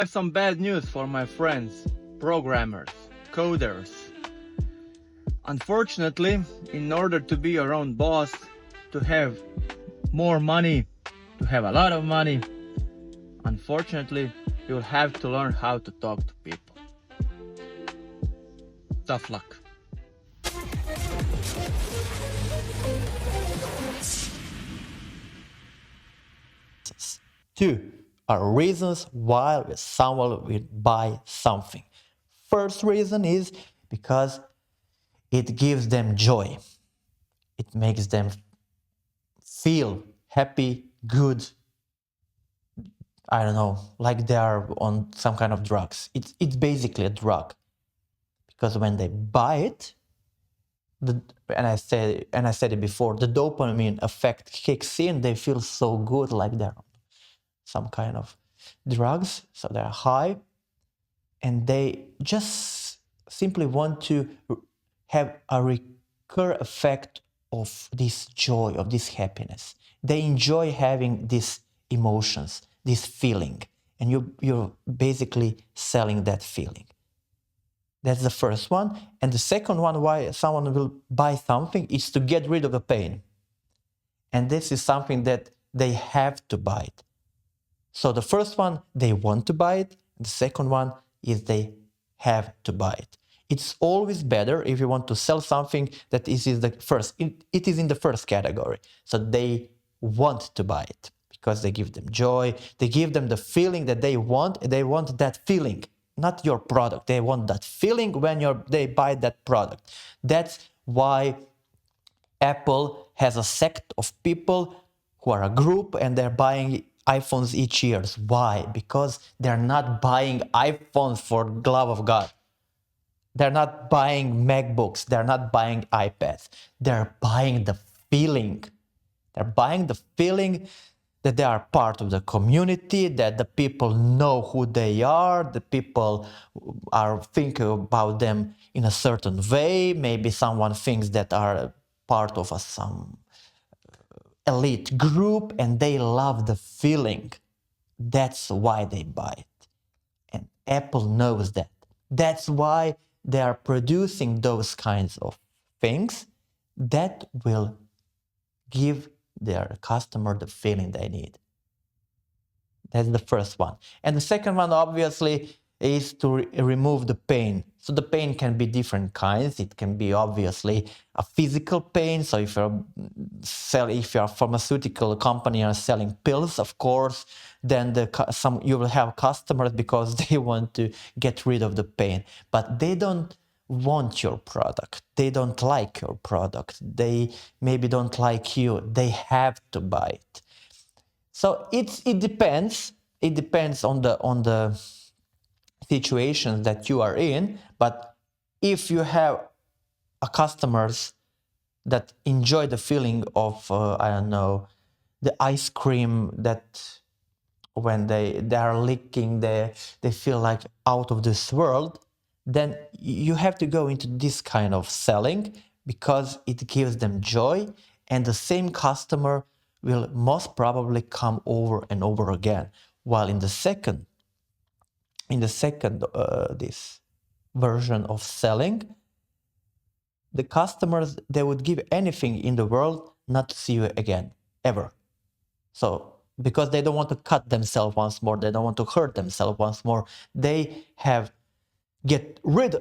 I have some bad news for my friends, programmers, coders. Unfortunately, in order to be your own boss, to have more money, to have a lot of money, unfortunately, you'll have to learn how to talk to people. Tough luck. Two are reasons why someone will buy something. First reason is because it gives them joy. It makes them feel happy, good. I don't know, like they are on some kind of drugs. It's basically a drug. Because when they buy it, and I said it before, the dopamine effect kicks in. They feel so good, like they're on some kind of drugs, so they're high, and they just simply want to have a recur effect of this joy, of this happiness. They enjoy having these emotions, this feeling, and you're basically selling that feeling. That's the first one. And the second one, why someone will buy something, is to get rid of the pain. And this is something that they have to buy it. So the first one, they want to buy it. The second one is they have to buy it. It's always better if you want to sell something that is the first. It is in the first category. So they want to buy it because they give them joy. They give them the feeling that they want. They want that feeling, not your product. They want that feeling when they buy that product. That's why Apple has a sect of people who are a group and they're buying iPhones each year. Why? Because they're not buying iPhones for the love of God. They're not buying MacBooks. They're not buying iPads. They're buying the feeling. They're buying the feeling that they are part of the community, that the people know who they are, the people are thinking about them in a certain way. Maybe someone thinks that are part of some elite group and they love the feeling. That's why they buy it. And Apple knows that. That's why they are producing those kinds of things that will give their customer the feeling they need. That's the first one. And the second one, obviously, is to remove the pain. So the pain can be different kinds. It can be obviously a physical pain. So if you're a pharmaceutical company and selling pills, of course, then you will have customers because they want to get rid of the pain. But they don't want your product. They don't like your product. They maybe don't like you. They have to buy it. So it depends. It depends on the situations that you are in. But if you have customers that enjoy the feeling of I don't know, the ice cream that when they are licking, they feel like out of this world, then you have to go into this kind of selling because it gives them joy, and the same customer will most probably come over and over again. While in the second this version of selling, the customers, they would give anything in the world not to see you again, ever. So because they don't want to cut themselves once more, they don't want to hurt themselves once more, they get rid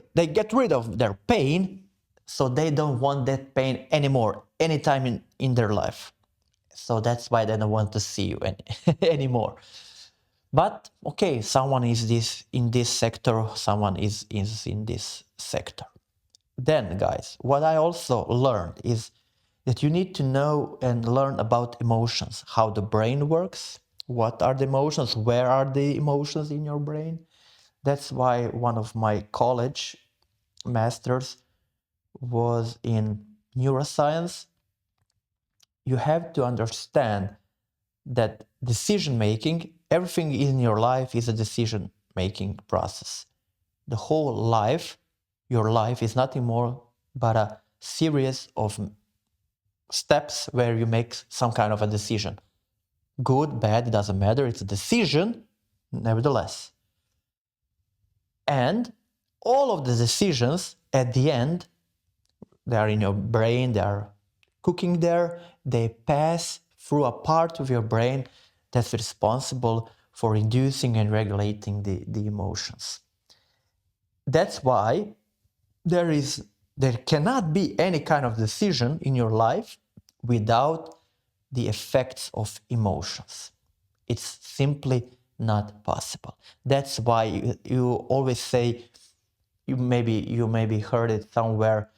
of their pain, so they don't want that pain anymore, anytime in their life. So that's why they don't want to see you anymore. But okay, someone is in this sector, someone is in this sector. Then, guys, what I also learned is that you need to know and learn about emotions, how the brain works, what are the emotions, where are the emotions in your brain. That's why one of my college masters was in neuroscience. You have to understand that decision making, everything in your life is a decision making process. The whole life, your life is nothing more but a series of steps where you make some kind of a decision. Good, bad, it doesn't matter, it's a decision, nevertheless. And all of the decisions at the end, they are in your brain, they are cooking there, they pass through a part of your brain that's responsible for inducing and regulating the emotions. That's why there cannot be any kind of decision in your life without the effects of emotions. It's simply not possible. That's why you always say, you maybe heard it somewhere,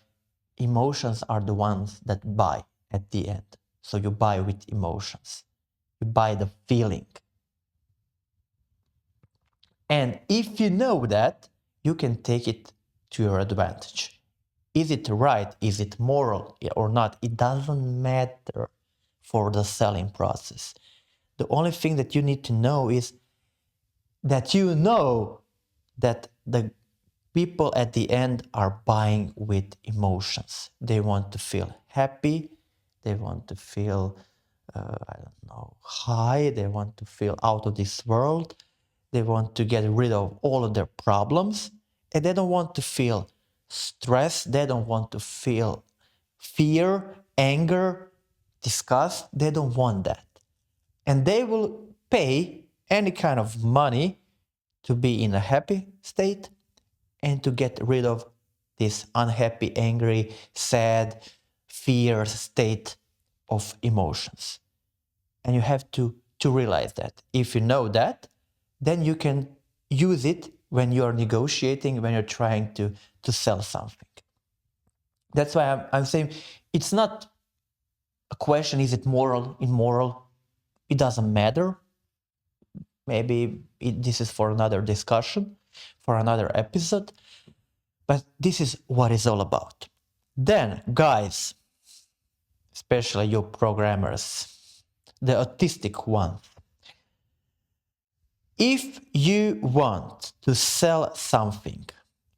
emotions are the ones that buy at the end. So you buy with emotions. You buy the feeling. And if you know that, you can take it to your advantage. Is it right? Is it moral or not? It doesn't matter for the selling process. The only thing that you need to know is that you know that the people at the end are buying with emotions. They want to feel happy. They want to feel, I don't know, high. They want to feel out of this world. They want to get rid of all of their problems. And they don't want to feel stress. They don't want to feel fear, anger, disgust. They don't want that. And they will pay any kind of money to be in a happy state and to get rid of this unhappy, angry, sad, fear state of emotions. And you have to realize that. If you know that, then you can use it when you're negotiating, when you're trying to sell something. That's why I'm saying it's not a question, is it moral, immoral? It doesn't matter. Maybe this is for another discussion, for another episode. But this is what it's all about. Then, guys, especially you programmers, the autistic ones, if you want to sell something,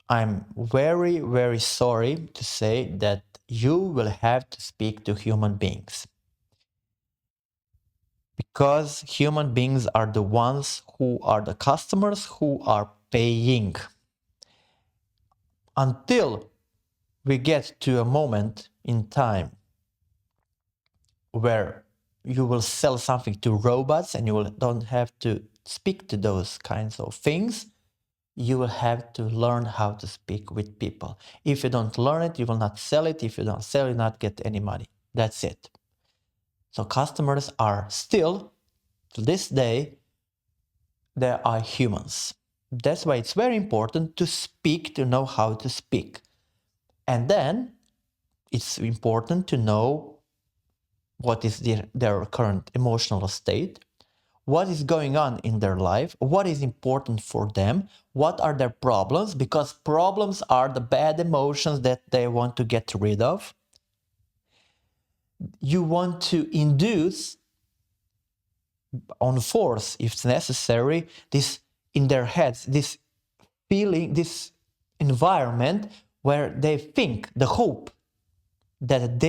I'm very, very sorry to say that you will have to speak to human beings. Because human beings are the ones who are the customers who are paying. Until we get to a moment in time where you will sell something to robots and don't have to speak to those kinds of things, you will have to learn how to speak with people. If you don't learn it, you will not sell it. If you don't sell it, you will not get any money. That's it. So customers are still, to this day, they are humans. That's why it's very important to speak, to know how to speak. And then it's important to know what is their current emotional state, what is going on in their life, what is important for them, what are their problems, because problems are the bad emotions that they want to get rid of. You want to induce on force, if necessary, this in their heads, this feeling, this environment where they think, the hope that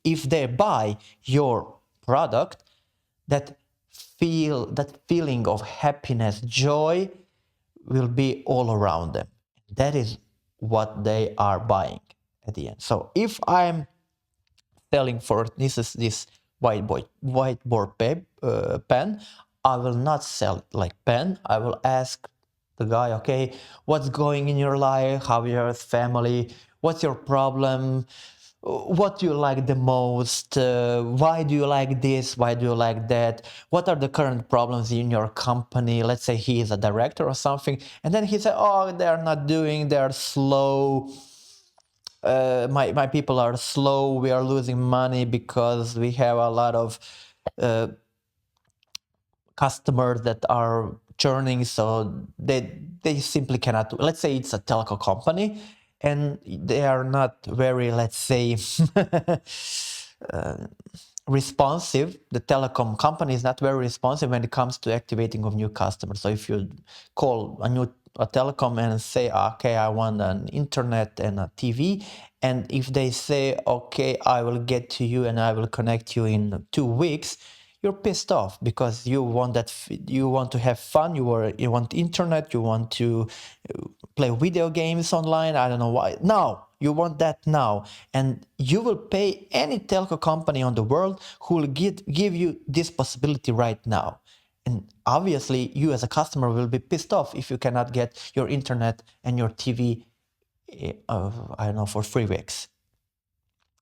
if they buy your product, that feeling of happiness, joy will be all around them. That is what they are buying at the end. So if I'm selling for this whiteboard pen, I will not sell it like pen. I will ask the guy, okay, what's going in your life? How is your family? What's your problem? What do you like the most? Why do you like this? Why do you like that? What are the current problems in your company? Let's say he is a director or something. And then he said, oh, they're not doing, they're slow. My people are slow. We are losing money because we have a lot of customers that are churning, so they simply cannot. Let's say it's a telco company and they are not very, let's say, responsive. The telecom company is not very responsive when it comes to activating of new customers. So if you call a telecom and say, okay, I want an internet and a TV, and if they say, okay, I will get to you and I will connect you in 2 weeks, you're pissed off because you want to have fun, you want internet, you want to play video games online. I don't know why. Now, you want that now. And you will pay any telco company on the world who will give you this possibility right now. And obviously, you as a customer will be pissed off if you cannot get your internet and your TV, I don't know, for 3 weeks.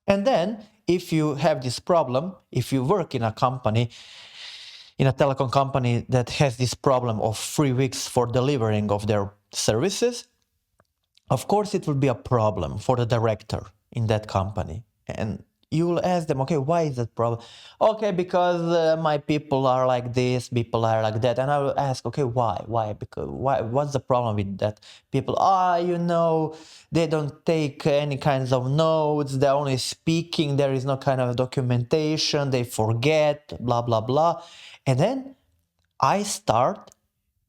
And then, if you have this problem, if you work in a company, in a telecom company that has this problem of 3 weeks for delivering of their services, of course it will be a problem for the director in that company. And you will ask them, okay, why is that problem? Okay, because my people are like this, people are like that. And I will ask, okay, why? Because why? What's the problem with that? People, they don't take any kinds of notes, they're only speaking, there is no kind of documentation, they forget, blah, blah, blah. And then I start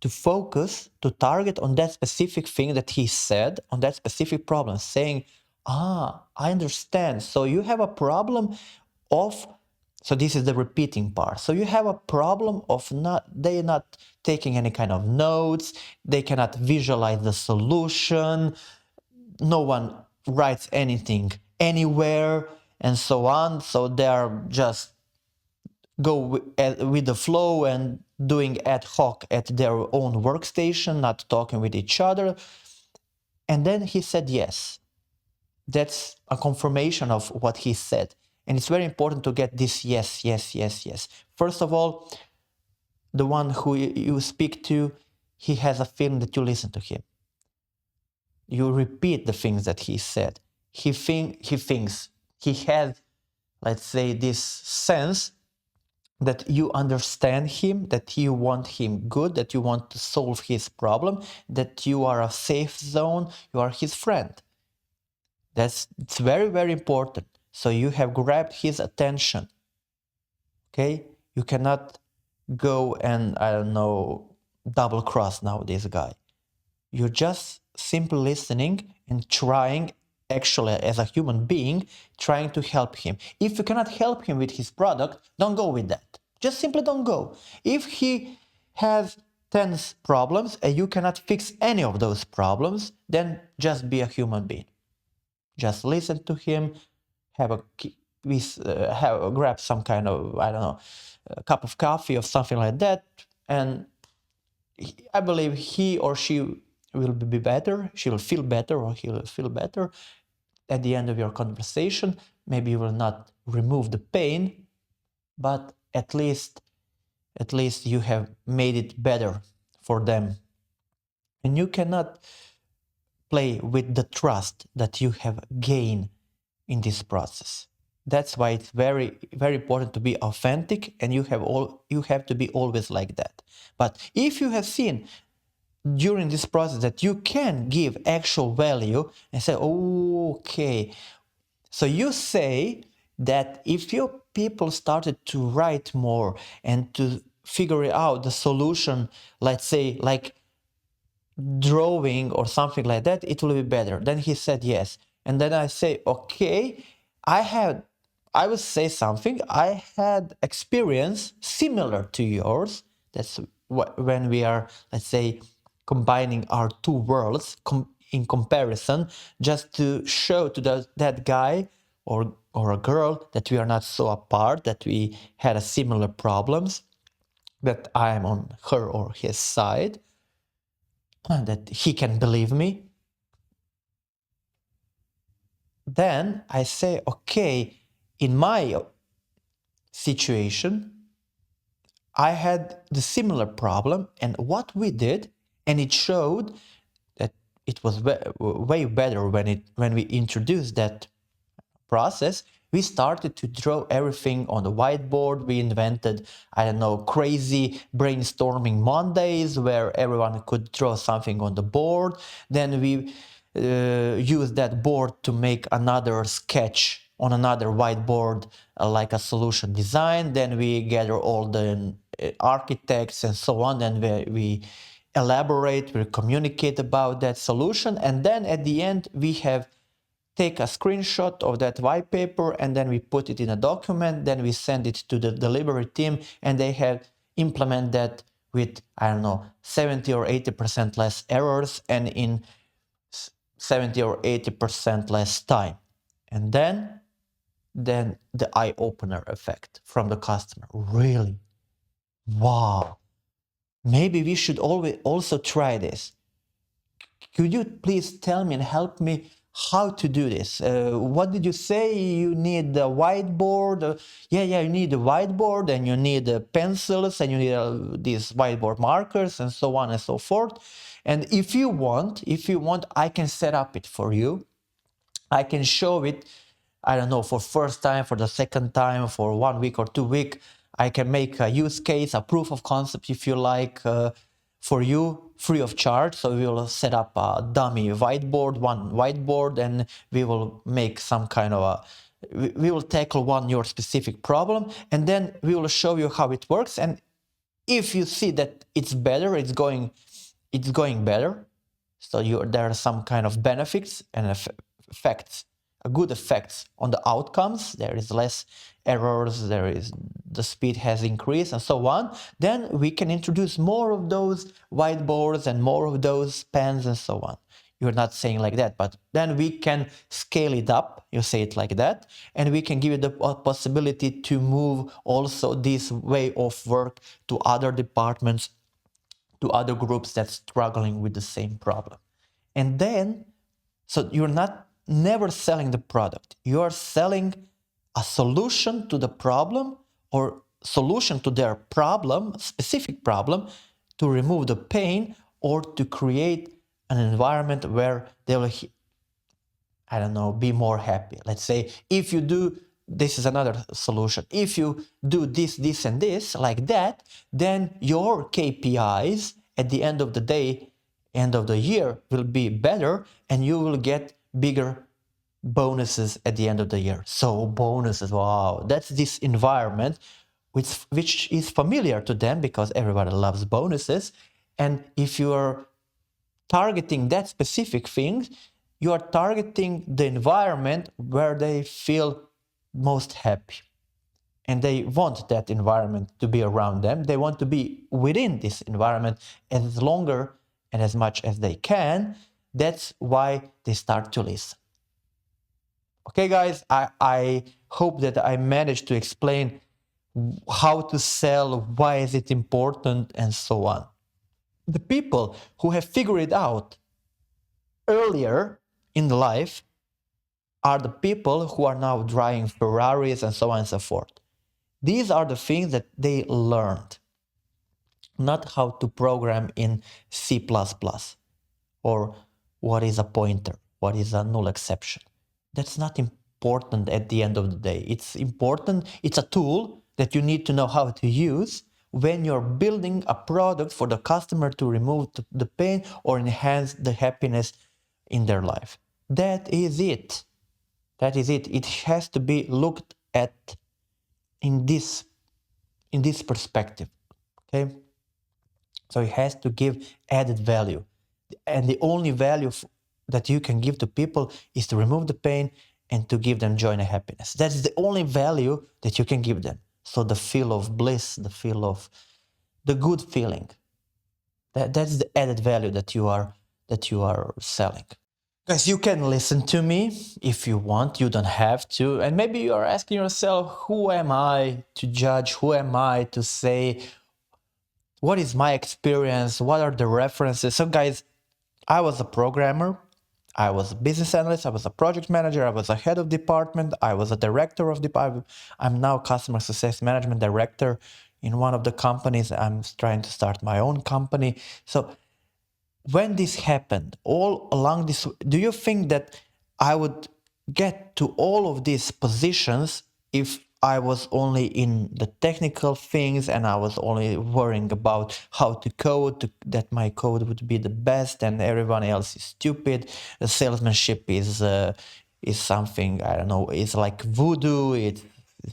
to focus, to target on that specific thing that he said, on that specific problem, saying, I understand. So you have a problem of, so this is the repeating part. So you have a problem of they not taking any kind of notes, they cannot visualize the solution, no one writes anything anywhere, and so on. So they are just go with the flow and doing ad hoc at their own workstation, not talking with each other. And then he said yes. That's a confirmation of what he said. And it's very important to get this yes, yes, yes, yes. First of all, the one who you speak to, he has a feeling that you listen to him. You repeat the things that he said. He thinks, he has, let's say, this sense that you understand him, that you want him good, that you want to solve his problem, that you are a safe zone, you are his friend. It's very, very important. So you have grabbed his attention. Okay? You cannot go and, I don't know, double cross now this guy. You're just simply listening and trying, actually as a human being, trying to help him. If you cannot help him with his product, don't go with that. Just simply don't go. If he has 10 problems and you cannot fix any of those problems, then just be a human being. Just listen to him, grab some kind of, I don't know, a cup of coffee or something like that, and I believe he or she will be better, she will feel better or he will feel better at the end of your conversation. Maybe you will not remove the pain, but at least you have made it better for them. And you cannot play with the trust that you have gained in this process. That's why it's very, very important to be authentic, and you have to be always like that. But if you have seen during this process that you can give actual value and say, okay, so you say that if your people started to write more and to figure out the solution, let's say like drawing or something like that, it will be better. Then he said yes. And then I say, okay, I will say something. I had experience similar to yours. That's when we are, let's say, combining our two worlds in comparison, just to show to that guy or a girl that we are not so apart, that we had a similar problems, that I am on her or his side, that he can believe me. Then I say, okay, in my situation, I had the similar problem, and what we did, and it showed that it was way better when we introduced that process. We started to draw everything on the whiteboard. We invented, I don't know, crazy brainstorming Mondays where everyone could draw something on the board. Then we use that board to make another sketch on another whiteboard, like a solution design. Then we gather all the architects and so on, and we elaborate, we communicate about that solution, and then at the end we have take a screenshot of that white paper, and then we put it in a document. Then we send it to the delivery team, and they have implement that with, I don't know, 70 or 80% less errors, and in 70 or 80% less time. And then the eye-opener effect from the customer. Really? Wow. Maybe we should always also try this. Could you please tell me and help me how to do this? What did you say? You need a whiteboard? Yeah, you need a whiteboard, and you need pencils, and you need these whiteboard markers, and so on and so forth. And if you want, I can set up it for you. I can show it, I don't know, for first time, for the second time, for 1 week or 2 week. I can make a use case, a proof of concept, if you like, for you, free of charge. So we will set up a dummy whiteboard, one whiteboard, and we will make some kind of we will tackle your specific problem, and then we will show you how it works. And if you see that it's better, it's going better, so there are some kind of benefits and effects, good effects on the outcomes. There is less errors, the speed has increased, and so on. Then we can introduce more of those whiteboards and more of those pens and so on. You're not saying like that, but then we can scale it up, you say it like that, and we can give you the possibility to move also this way of work to other departments, to other groups that's struggling with the same problem. And then, so you're never selling the product. You are selling a solution to the problem, or solution to their problem, specific problem, to remove the pain or to create an environment where they will, I don't know, be more happy. Let's say if you do, this is another solution. If you do this, this, and this, like that, then your KPIs at the end of the day, end of the year, will be better, and you will get bigger bonuses at the end of the year. So bonuses, wow, that's this environment which is familiar to them because everybody loves bonuses. And if you are targeting that specific thing, you are targeting the environment where they feel most happy. And they want that environment to be around them. They want to be within this environment as longer and as much as they can. That's why they start to listen. Okay, guys, I hope that I managed to explain how to sell, why is it important, and so on. The people who have figured it out earlier in life are the people who are now driving Ferraris and so on and so forth. These are the things that they learned, not how to program in C++ or what is a pointer, what is a null exception. That's not important at the end of the day. It's important, it's a tool that you need to know how to use when you're building a product for the customer to remove the pain or enhance the happiness in their life. That is it. That is it. It has to be looked at in this perspective. Okay? So it has to give added value. And the only value that you can give to people is to remove the pain and to give them joy and happiness. That's the only value that you can give them. So the feel of bliss, the feel of the good feeling, that's the added value that you are selling. Guys, you can listen to me if you want, you don't have to. And maybe you are asking yourself, who am I to judge? Who am I to say, what is my experience? What are the references? So guys, I was a programmer, I was a business analyst, I was a project manager, I was a head of department, I was a director of department. I'm now customer success management director in one of the companies. I'm trying to start my own company. So when this happened, all along this, do you think that I would get to all of these positions if I was only in the technical things and I was only worrying about how to code, that my code would be the best and everyone else is stupid? The salesmanship is something, I don't know, it's like voodoo, it's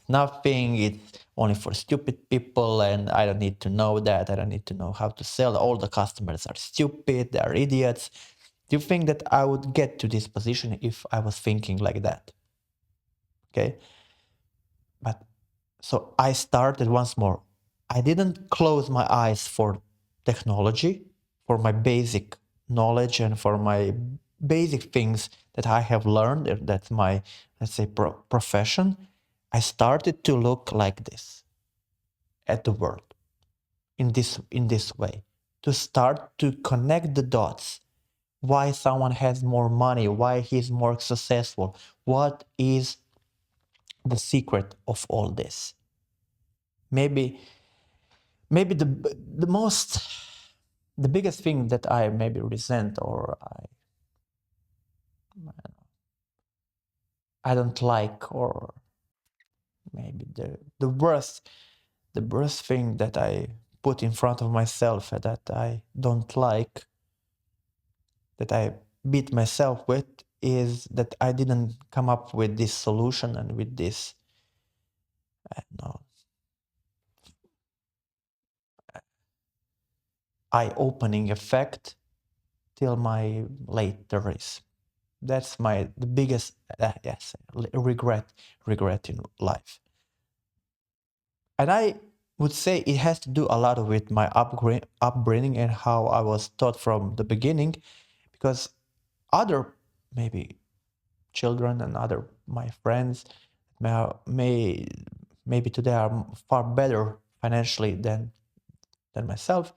nothing, it's only for stupid people, and I don't need to know that. I don't need to know how to sell. All the customers are stupid, they are idiots. Do you think that I would get to this position if I was thinking like that? Okay. But so I started once more. I didn't close my eyes for technology, for my basic knowledge and for my basic things that I have learned, that's my, let's say, profession, I started to look like this at the world, in this way, to start to connect the dots. Why someone has more money, why he's more successful, what is the secret of all this. Maybe the biggest thing that I maybe resent, or I don't like, or maybe the worst thing that I put in front of myself that I don't like, that I beat myself with, is that I didn't come up with this solution and with this, I don't know, eye-opening effect till my late 30s. That's the biggest yes, regret in life. And I would say it has to do a lot with my upbringing and how I was taught from the beginning, because other maybe children and other my friends maybe today are far better financially than myself,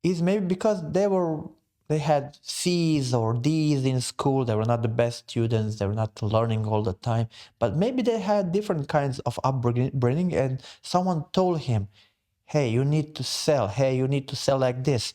is maybe because they had C's or D's in school. They were not the best students. They were not learning all the time. But maybe they had different kinds of upbringing, and someone told him, hey, you need to sell. Hey, you need to sell like this.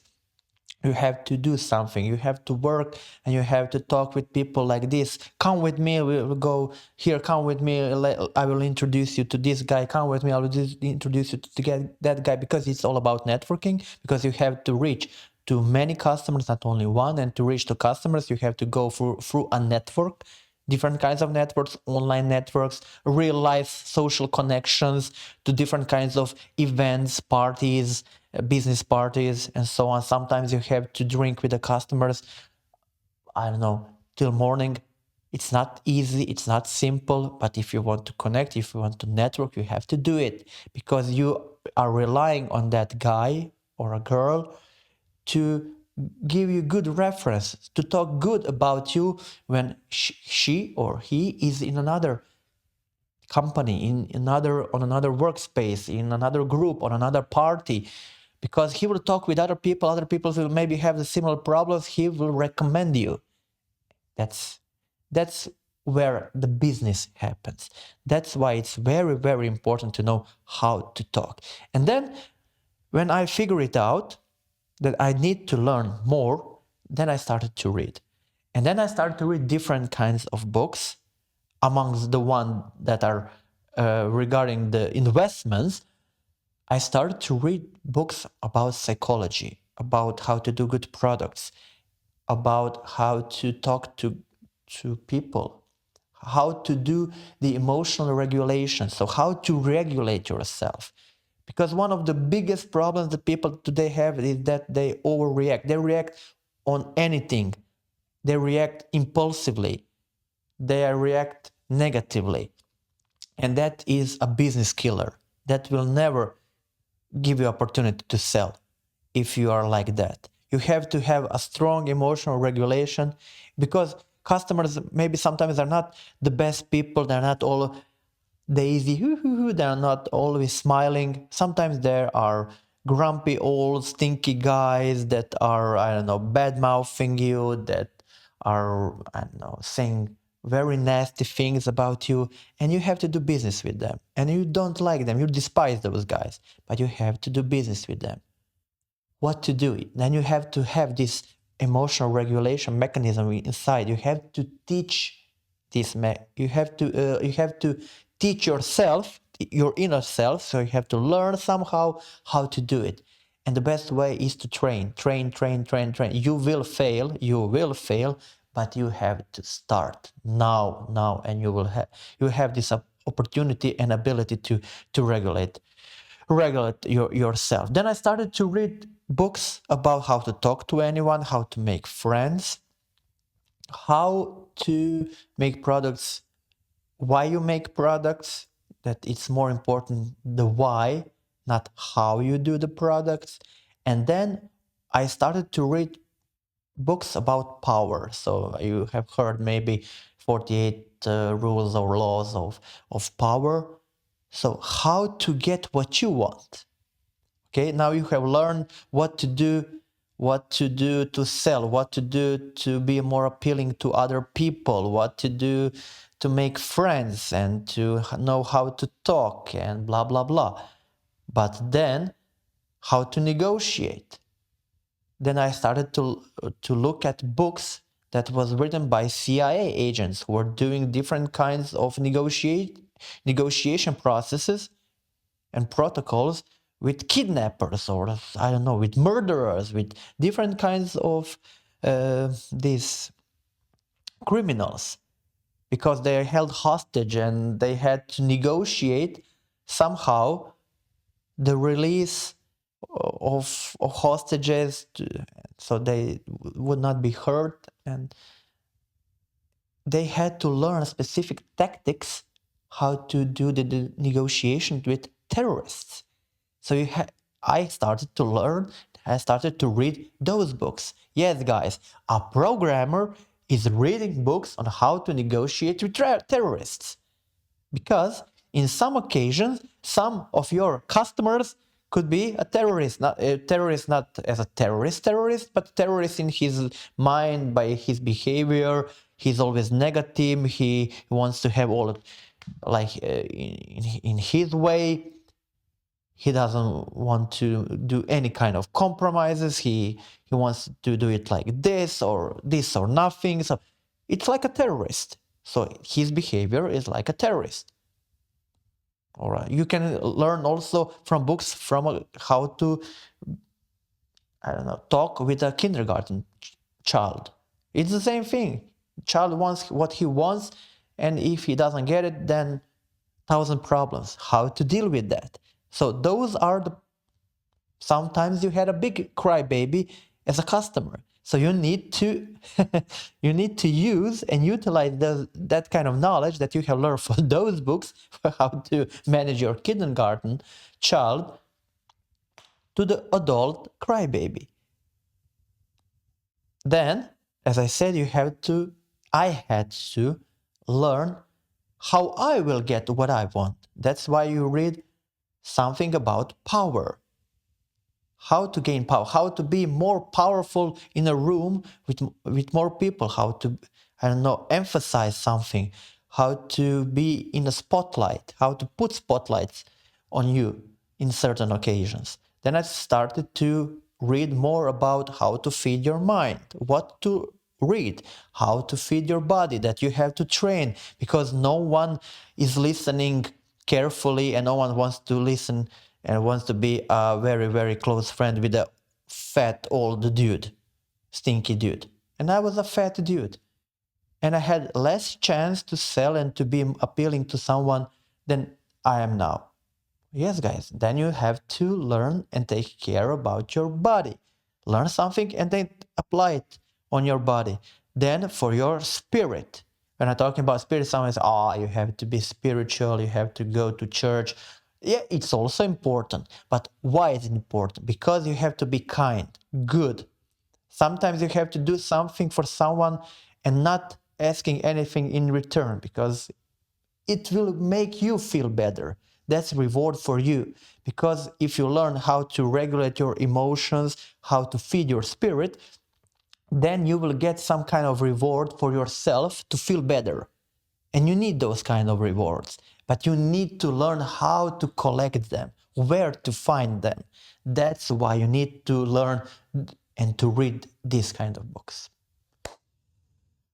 You have to do something. You have to work, and you have to talk with people like this. Come with me. We'll go here. Come with me. I will introduce you to this guy. Come with me. I will introduce you to that guy, because it's all about networking. Because you have to reach to many customers, not only one. And to reach to customers, you have to go through a network. Different kinds of networks, online networks, real life social connections, to different kinds of events, parties, business parties, and so on. Sometimes you have to drink with the customers, I don't know, till morning. It's not easy, it's not simple, but if you want to connect, if you want to network, you have to do it, because you are relying on that guy or a girl to give you good reference, to talk good about you when she or he is in another company, on another workspace, in another group, on another party, because he will talk with other people will maybe have the similar problems. He will recommend you. That's where the business happens. That's why it's very, very important to know how to talk. And then when I figure it out that I need to learn more, then I started to read. And then I started to read different kinds of books. Amongst the one that are regarding the investments, I started to read books about psychology, about how to do good products, about how to talk to people, how to do the emotional regulation, so how to regulate yourself. Because one of the biggest problems that people today have is that they overreact. They react on anything. They react impulsively. They react negatively. And that is a business killer. That will never give you opportunity to sell if you are like that. You have to have a strong emotional regulation, because customers maybe sometimes are not the best people. They're not all daisy, they're not always smiling. Sometimes there are grumpy old stinky guys that are, I don't know, bad mouthing you, that are, I don't know, saying very nasty things about you, and you have to do business with them. And you don't like them, you despise those guys, but you have to do business with them. What to do? Then you have to have this emotional regulation mechanism inside. You have to teach this. You have to teach yourself, your inner self. So you have to learn somehow how to do it. And the best way is to train. You will fail, but you have to start now, and you have this opportunity and ability to regulate yourself. Then I started to read books about how to talk to anyone, how to make friends, how to make products, why you make products, that it's more important the why, not how you do the products. And then I started to read books about power. So you have heard maybe 48 rules or laws of power. So how to get what you want. Okay, now you have learned what to do to sell, what to do to be more appealing to other people, what to do to make friends and to know how to talk and blah blah blah. But then how to negotiate. Then I started to look at books that was written by CIA agents who were doing different kinds of negotiation processes and protocols with kidnappers, or I don't know, with murderers, with different kinds of these criminals, because they are held hostage and they had to negotiate somehow the release of hostages so they would not be hurt, and they had to learn specific tactics how to do the negotiation with terrorists. So I started to learn, I started to read those books. Yes, guys, a programmer is reading books on how to negotiate with terrorists. Because in some occasions, some of your customers could be a terrorist, not as a terrorist, but terrorist in his mind, by his behavior. He's always negative. He wants to have all like in his way. He doesn't want to do any kind of compromises. He wants to do it like this or nothing. So it's like a terrorist. So his behavior is like a terrorist. All right. You can learn also from books from how to, I don't know, talk with a kindergarten child. It's the same thing. Child wants what he wants, and if he doesn't get it, then thousand problems. How to deal with that? So those are the. Sometimes you had a big crybaby as a customer. So you need to you need to use and utilize that kind of knowledge that you have learned from those books for how to manage your kindergarten child to the adult crybaby. Then, as I said, I had to learn how I will get what I want. That's why you read something about power. How to gain power, how to be more powerful in a room with more people, how to, I don't know, emphasize something, how to be in the spotlight, how to put spotlights on you in certain occasions. Then I started to read more about how to feed your mind, what to read, how to feed your body, that you have to train, because no one is listening carefully and no one wants to listen and wants to be a very, very close friend with a fat old dude, stinky dude. And I was a fat dude. And I had less chance to sell and to be appealing to someone than I am now. Yes, guys, then you have to learn and take care about your body. Learn something and then apply it on your body. Then for your spirit. When I'm talking about spirit, someone says, oh, you have to be spiritual, you have to go to church. Yeah, it's also important. But why is it important? Because you have to be kind, good. Sometimes you have to do something for someone and not asking anything in return, because it will make you feel better. That's reward for you. Because if you learn how to regulate your emotions, how to feed your spirit, then you will get some kind of reward for yourself to feel better. And you need those kind of rewards. But you need to learn how to collect them, where to find them. That's why you need to learn and to read these kind of books.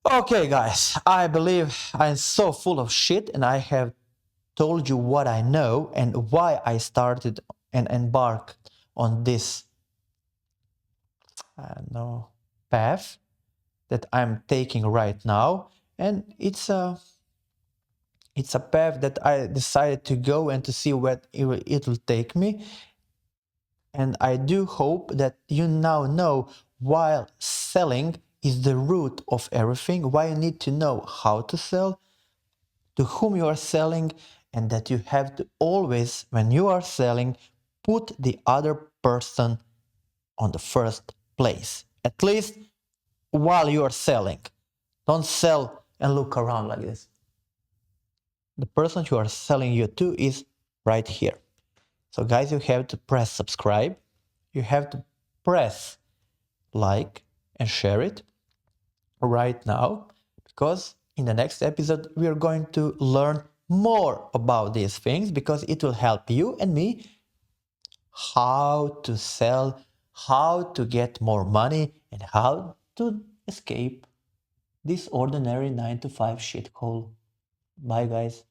Okay, guys, I believe I'm so full of shit and I have told you what I know and why I started and embarked on this path that I'm taking right now. And it's a path that I decided to go and to see where it will take me. And I do hope that you now know why selling is the root of everything, why you need to know how to sell, to whom you are selling, and that you have to always, when you are selling, put the other person on the first place. At least while you are selling. Don't sell and look around like this. The person you are selling you to is right here. So guys, you have to press subscribe. You have to press like and share it right now, because in the next episode we are going to learn more about these things, because it will help you and me how to sell, how to get more money, and how to escape this ordinary 9 to 5 shithole. Bye guys.